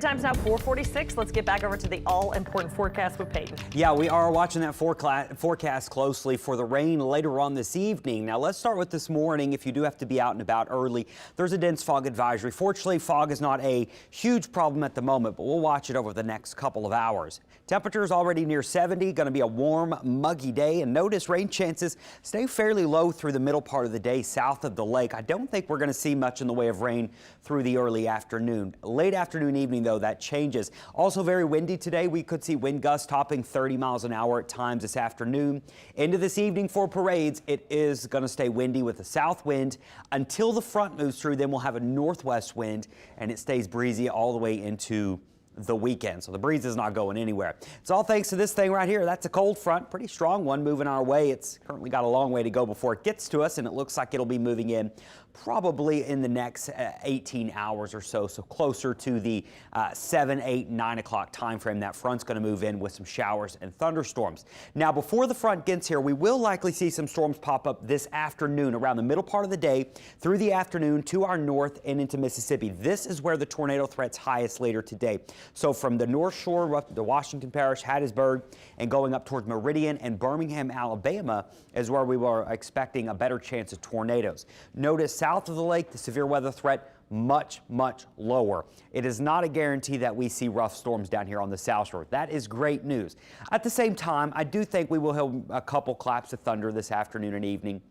Time's now 4:46. Let's get back over to the all-important forecast with Peyton. Yeah, we are watching that forecast closely for the rain later on this evening. Now, let's start with this morning. If you do have to be out and about early, there's a dense fog advisory. Fortunately, fog is not a huge problem at the moment, but we'll watch it over the next couple of hours. Temperatures already near 70, going to be a warm, muggy day, and notice rain chances stay fairly low through the middle part of the day south of the lake. I don't think we're going to see much in the way of rain through the early afternoon. Late afternoon, evening, though, that changes. Also very windy today. We could see wind gusts topping 30 miles an hour at times this afternoon. Into this evening for parades, it is going to stay windy with a south wind until the front moves through. Then we'll have a northwest wind, and it stays breezy all the way into the weekend. So the breeze is not going anywhere. It's all thanks to this thing right here. That's a cold front, pretty strong one moving our way. It's currently got a long way to go before it gets to us, and it looks like it'll be moving in probably in the next 18 hours or so. So closer to the 7, 8, 9 o'clock time frame. That front's going to move in with some showers and thunderstorms. Now, before the front gets here, we will likely see some storms pop up this afternoon around the middle part of the day through the afternoon to our north and into Mississippi. This is where the tornado threat's highest later today. So from the North Shore up to Washington Parish, Hattiesburg, and going up towards Meridian and Birmingham, Alabama is where we were expecting a better chance of tornadoes. Notice south of the lake, the severe weather threat much, much lower. It is not a guarantee that we see rough storms down here on the South Shore. That is great news. At the same time, I do think we will have a couple claps of thunder this afternoon and evening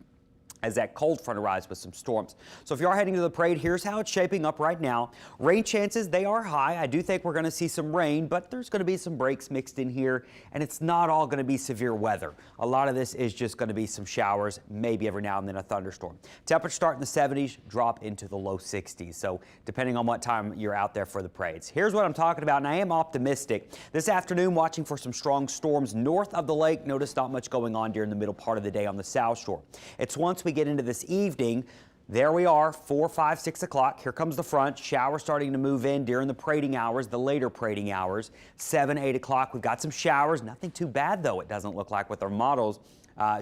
as that cold front arrives with some storms. So if you are heading to the parade, here's how it's shaping up right now. Rain chances, they are high. I do think we're going to see some rain, but there's going to be some breaks mixed in here, and it's not all going to be severe weather. A lot of this is just going to be some showers, maybe every now and then a thunderstorm. Temperatures start in the 70s, drop into the low 60s. So depending on what time you're out there for the parades. Here's what I'm talking about, and I am optimistic. This afternoon, watching for some strong storms north of the lake. Notice not much going on during the middle part of the day on the South Shore. It's once we get into this evening, there we are, 4, 5, 6 o'clock. Here comes the front. Showers starting to move in during the parading hours, the later parading hours. 7, 8 o'clock, we've got some showers. Nothing too bad, though, it doesn't look like with our models.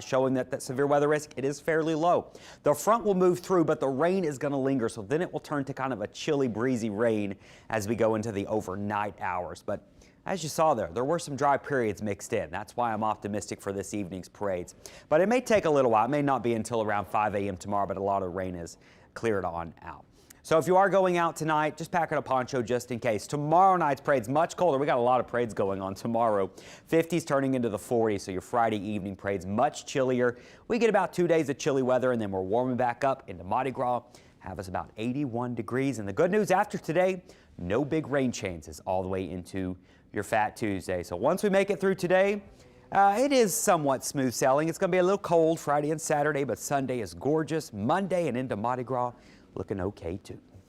Showing that severe weather risk, it is fairly low. The front will move through, but the rain is going to linger, so then it will turn to kind of a chilly, breezy rain as we go into the overnight hours. But as you saw there were some dry periods mixed in. That's why I'm optimistic for this evening's parades. But it may take a little while. It may not be until around 5 a.m. tomorrow, but a lot of rain is cleared on out. So if you are going out tonight, just pack in a poncho just in case. Tomorrow night's parade's much colder. We got a lot of parades going on tomorrow. 50s turning into the 40s, so your Friday evening parade's much chillier. We get about 2 days of chilly weather, and then we're warming back up into Mardi Gras. Have us about 81 degrees. And the good news after today, no big rain chances all the way into your Fat Tuesday. So once we make it through today, it is somewhat smooth sailing. It's going to be a little cold Friday and Saturday, but Sunday is gorgeous. Monday and into Mardi Gras looking okay too.